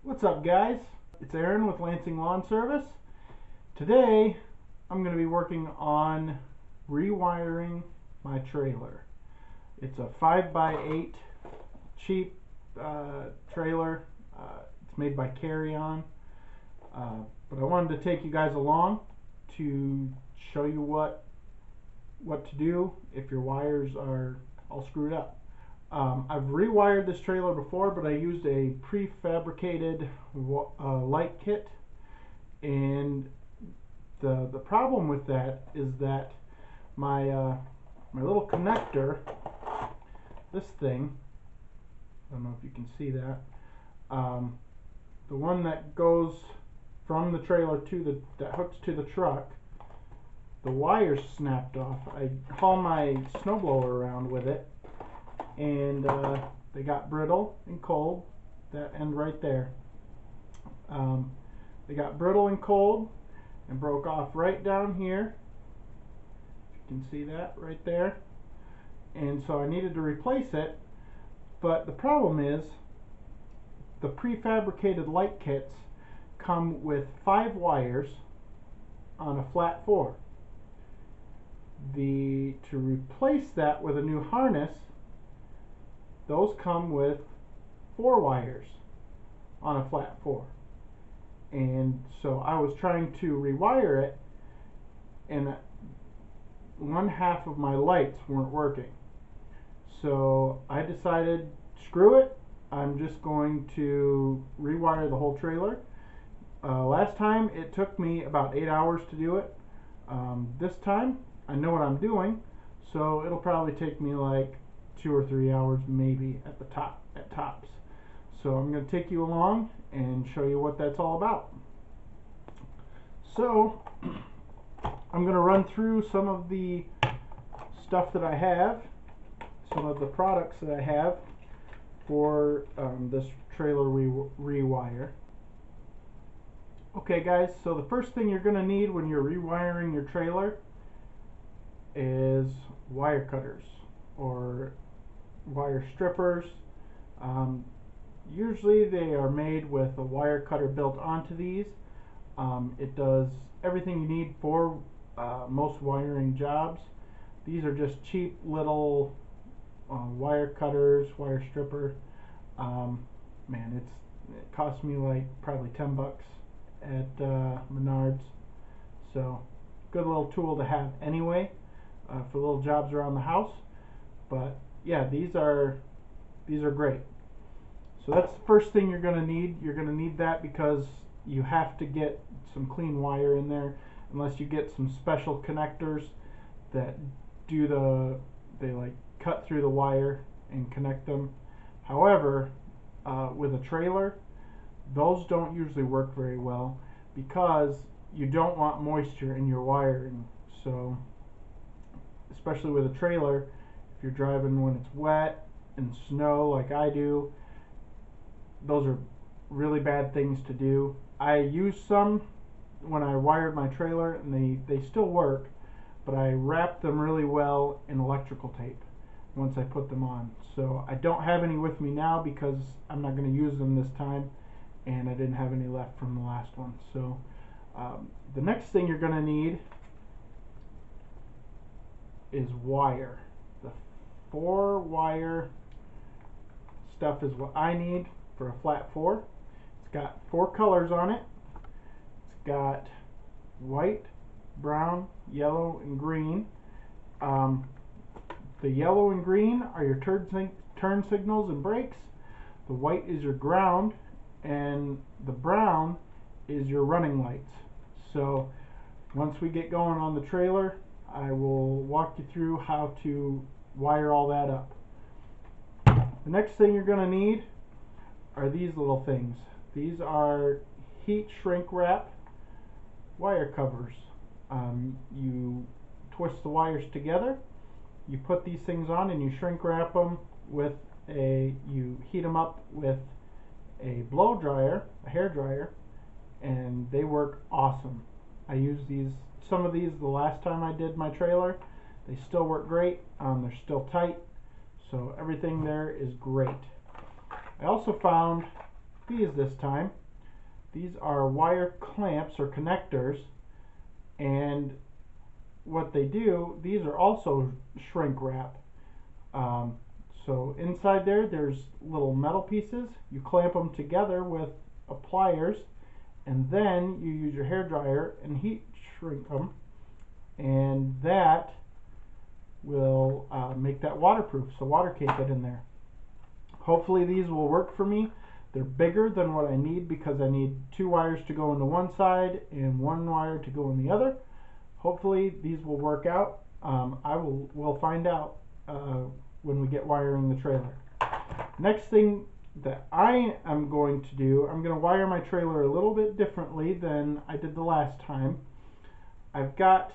What's up, guys? It's Aaron with Lansing Lawn Service. Today I'm going to be working on rewiring my trailer. It's a 5x8 cheap trailer. It's made by Canon, but I wanted to take you guys along to show you what to do if your wires are all screwed up. I've rewired this trailer before, but I used a prefabricated light kit, and the problem with that is that my little connector, this thing, I don't know if you can see that, the one that goes from the trailer to that hooks to the truck, the wires snapped off. I haul my snowblower around with it, and they got brittle and cold. That end right there, they got brittle and cold and broke off right down here. You can see that right there, and so I needed to replace it. But the problem is the prefabricated light kits come with 5 wires on a flat 4. To replace that with a new harness, those come with 4 wires on a flat 4. And so I was trying to rewire it, and one half of my lights weren't working. So I decided, screw it, I'm just going to rewire the whole trailer. Last time it took me about 8 hours to do it. This time I know what I'm doing, so it'll probably take me like 2 or 3 hours maybe at tops. So I'm going to take you along and show you what that's all about. So I'm going to run through some of the stuff that I have, some of the products that I have for this trailer rewire. Okay guys, so the first thing you're going to need when you're rewiring your trailer is wire cutters or wire strippers. Usually they are made with a wire cutter built onto these. It does everything you need for most wiring jobs. These are just cheap little wire cutters, wire stripper. Man, it cost me like probably 10 bucks at Menards. So good little tool to have anyway for little jobs around the house. But yeah, these are great. So that's the first thing you're going to need. You're going to need that because you have to get some clean wire in there, unless you get some special connectors that they like cut through the wire and connect them. However, with a trailer, those don't usually work very well because you don't want moisture in your wiring. So especially with a trailer, if you're driving when it's wet and snow like I do, those are really bad things to do. I used some when I wired my trailer, and they still work, but I wrapped them really well in electrical tape once I put them on. So I don't have any with me now because I'm not going to use them this time, and I didn't have any left from the last one. So the next thing you're going to need is wire. The 4 wire stuff is what I need for a flat 4. It's got 4 colors on it. It's got white, brown, yellow, and green. The yellow and green are your turn signals and brakes. The white is your ground, and the brown is your running lights. So once we get going on the trailer, I will walk you through how to wire all that up. The next thing you're going to need are these little things. These are heat shrink wrap wire covers. You twist the wires together, you put these things on, and you shrink wrap them with you heat them up with a blow dryer, a hair dryer, and they work awesome. I used some of these the last time I did my trailer. They still work great. They're still tight, so everything there is great. I also found these this time. These are wire clamps or connectors, and what they do, these are also shrink wrap. So inside there's little metal pieces. You clamp them together with pliers, and then you use your hair dryer and heat shrink them, and that will make that waterproof, so water can't get in there. Hopefully these will work for me. They're bigger than what I need because I need 2 wires to go into one side and 1 wire to go in the other. Hopefully these will work out. We'll find out when we get wiring the trailer. Next thing that I am going to do, I'm going to wire my trailer a little bit differently than I did the last time. I've got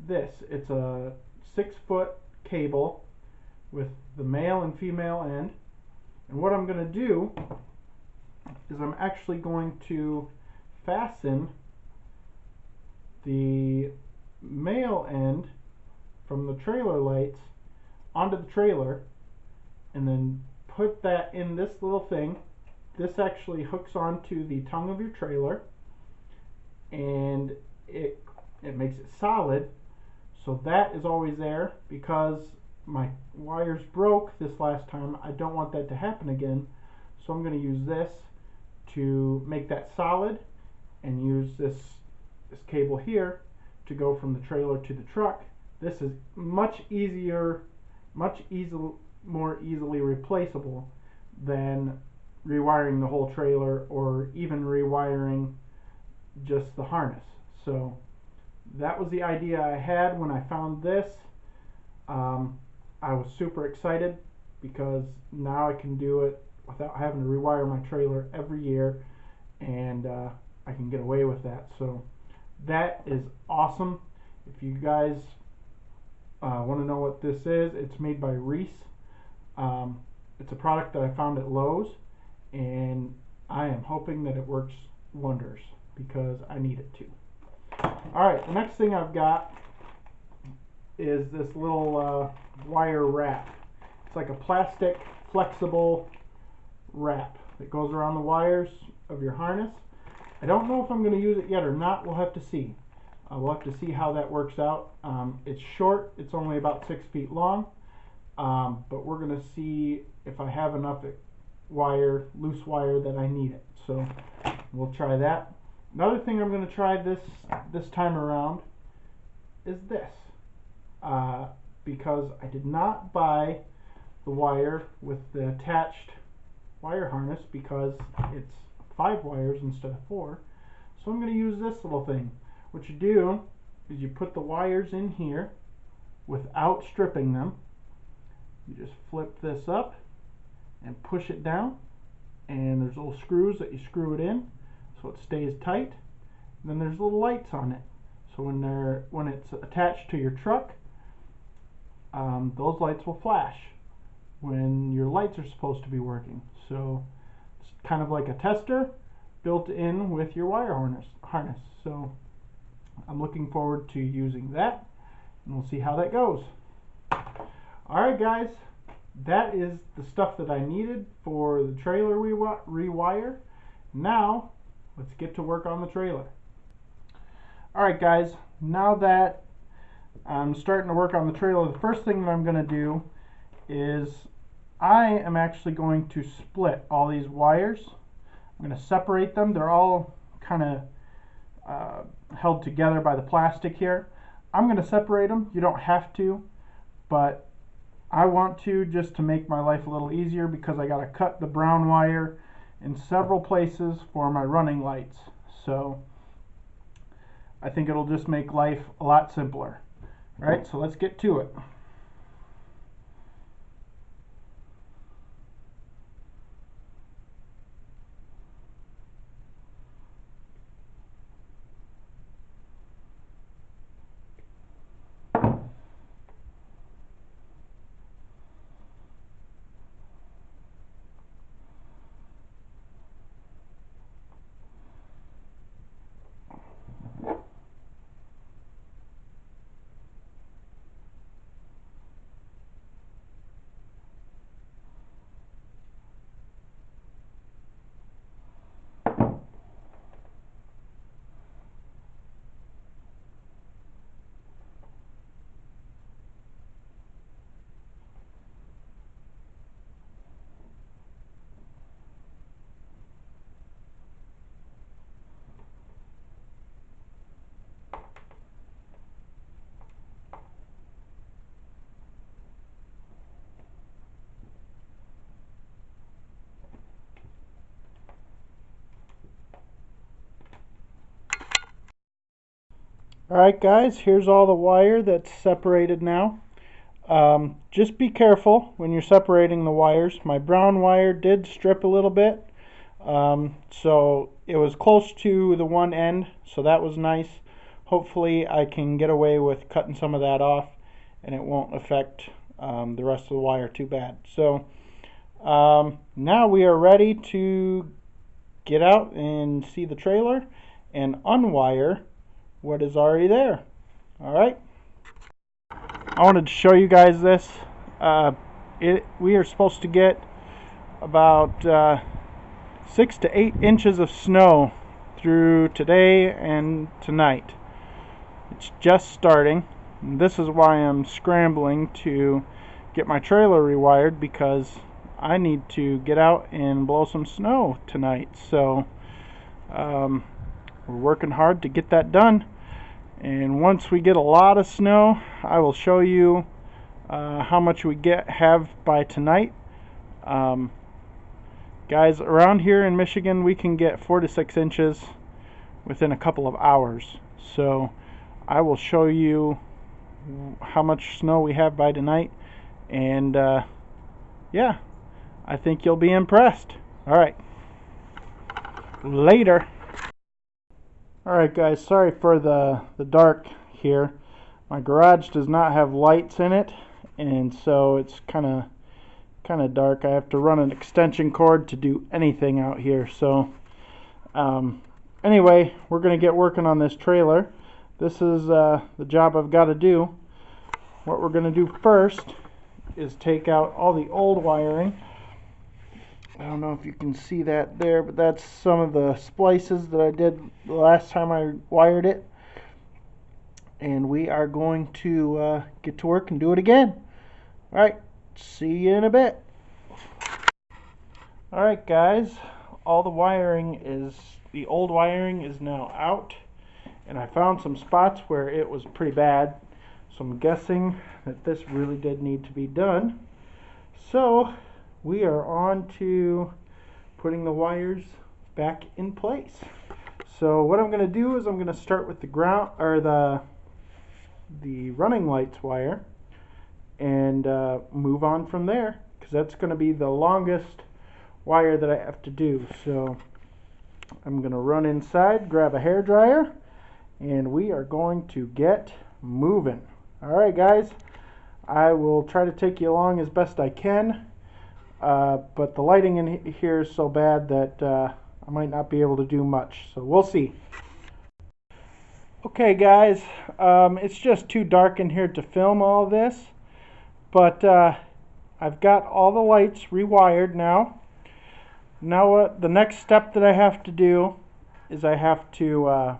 this. It's a 6-foot cable with the male and female end. And what I'm going to do is I'm actually going to fasten the male end from the trailer lights onto the trailer, and then put that in this little thing. This actually hooks onto the tongue of your trailer, and it makes it solid, so that is always there. Because my wires broke this last time, I don't want that to happen again, so I'm going to use this to make that solid, and use this cable here to go from the trailer to the truck. This is much more easily replaceable than rewiring the whole trailer, or even rewiring just the harness. So that was the idea I had when I found this. I was super excited because now I can do it without having to rewire my trailer every year, and I can get away with that. So that is awesome. If you guys want to know what this is, it's made by Reese. It's a product that I found at Lowe's, and I am hoping that it works wonders because I need it to. Alright, the next thing I've got is this little wire wrap. It's like a plastic flexible wrap that goes around the wires of your harness. I don't know if I'm going to use it yet or not. We'll have to see. We'll have to see how that works out. It's short. It's only about 6 feet long. But we're going to see if I have enough loose wire that I need it. So we'll try that. Another thing I'm going to try this time around is this. Because I did not buy the wire with the attached wire harness because it's 5 wires instead of 4. So I'm going to use this little thing. What you do is you put the wires in here without stripping them. You just flip this up and push it down, and there's little screws that you screw it in so it stays tight. And then there's little lights on it, so when it's attached to your truck, those lights will flash when your lights are supposed to be working. So it's kind of like a tester built in with your wire harness. So I'm looking forward to using that, and we'll see how that goes. Alright guys, that is the stuff that I needed for the trailer rewire. Now let's get to work on the trailer. Alright guys, now that I'm starting to work on the trailer, the first thing that I'm going to do is I am actually going to split all these wires. I'm going to separate them. They're all kind of held together by the plastic here. I'm going to separate them. You don't have to, but I want to, just to make my life a little easier, because I got to cut the brown wire in several places for my running lights. So I think it'll just make life a lot simpler. Alright, so let's get to it. Alright guys, here's all the wire that's separated now. Just be careful when you're separating the wires. My brown wire did strip a little bit, so it was close to the one end, so that was nice. Hopefully I can get away with cutting some of that off and it won't affect the rest of the wire too bad. So now we are ready to get out and see the trailer and unwire what is already there. Alright, I wanted to show you guys this. We are supposed to get about 6 to 8 inches of snow through today and tonight. It's just starting. This is why I'm scrambling to get my trailer rewired, because I need to get out and blow some snow tonight. So we're working hard to get that done. And once we get a lot of snow, I will show you how much we have by tonight. Guys, around here in Michigan, we can get 4 to 6 inches within a couple of hours. So I will show you how much snow we have by tonight. And yeah, I think you'll be impressed. Alright, later. Alright guys, sorry for the dark here. My garage does not have lights in it, and so it's kind of dark. I have to run an extension cord to do anything out here. So anyway, we're going to get working on this trailer. This is the job I've got to do. What we're going to do first is take out all the old wiring. I don't know if you can see that there, but that's some of the splices that I did the last time I wired it. And we are going to get to work and do it again. Alright, see you in a bit. Alright guys, all the old wiring is now out. And I found some spots where it was pretty bad. So I'm guessing that this really did need to be done. So we are on to putting the wires back in place. So what I'm going to do is I'm going to start with the ground, or the running lights wire, and move on from there, because that's going to be the longest wire that I have to do. So I'm going to run inside, grab a hairdryer, and we are going to get moving. Alright guys, I will try to take you along as best I can. But the lighting in here is so bad that I might not be able to do much, so we'll see. Okay guys, it's just too dark in here to film all this, but I've got all the lights rewired now. Now the next step that I have to do is I have to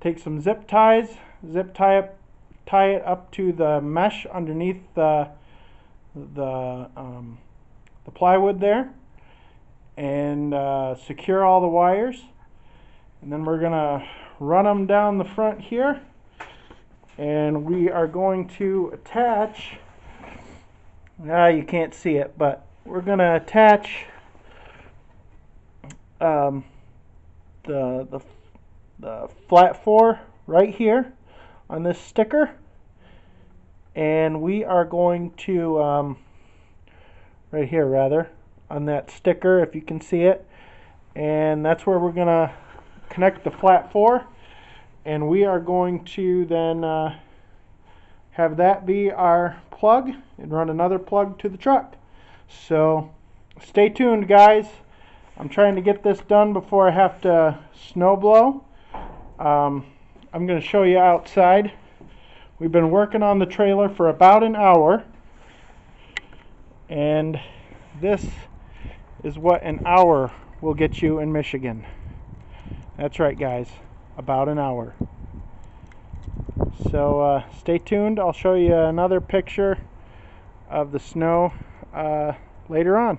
take some zip ties, tie it up to the mesh underneath the plywood there, and secure all the wires, and then we're gonna run them down the front here, and we are going to attach, you can't see it, but we're gonna attach the flat 4 right here on this sticker, and we are going to right here rather, on that sticker, if you can see it, and that's where we're gonna connect the flat 4, and we are going to then have that be our plug and run another plug to the truck. So stay tuned guys. I'm trying to get this done before I have to snow blow. I'm going to show you outside. We've been working on the trailer for about an hour, and this is what an hour will get you in Michigan. That's right guys, about an hour. So stay tuned. I'll show you another picture of the snow later on.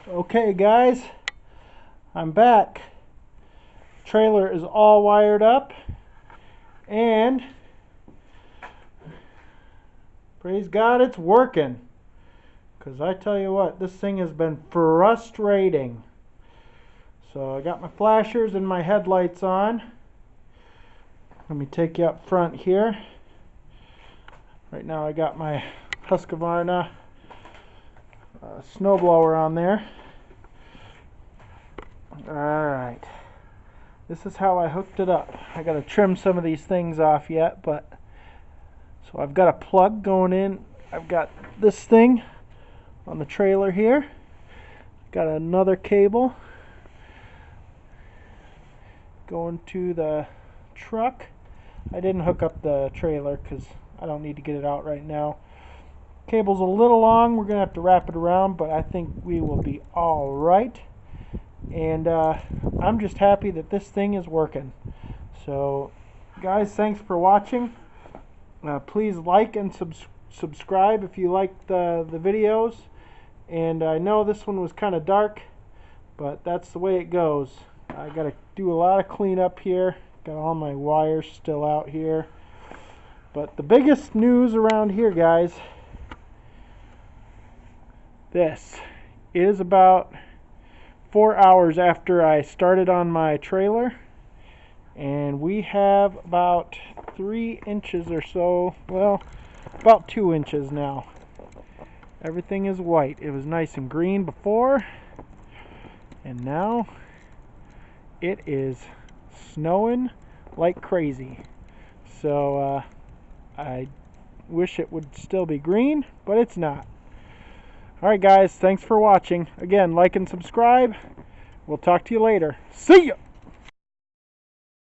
Okay guys, I'm back. Trailer is all wired up, and praise God it's working, because I tell you what, this thing has been frustrating. So I got my flashers and my headlights on. Let me take you up front here. Right now I got my Husqvarna snowblower on there. Alright, this is how I hooked it up. I got to trim some of these things off yet, but so I've got a plug going in. I've got this thing on the trailer here. Got another cable going to the truck. I didn't hook up the trailer because I don't need to get it out right now. Cable's a little long. We're going to have to wrap it around, but I think we will be all right. And I'm just happy that this thing is working. So, guys, thanks for watching. Please like and subscribe if you like the videos. And I know this one was kind of dark, but that's the way it goes. I got to do a lot of cleanup here. Got all my wires still out here. But the biggest news around here, guys, this is about 4 hours after I started on my trailer, and we have about 3 inches or so, well, about 2 inches now. Everything is white. It was nice and green before, and now it is snowing like crazy. So I wish it would still be green, but it's not. Alright guys, thanks for watching. Again, like and subscribe. We'll talk to you later. See ya!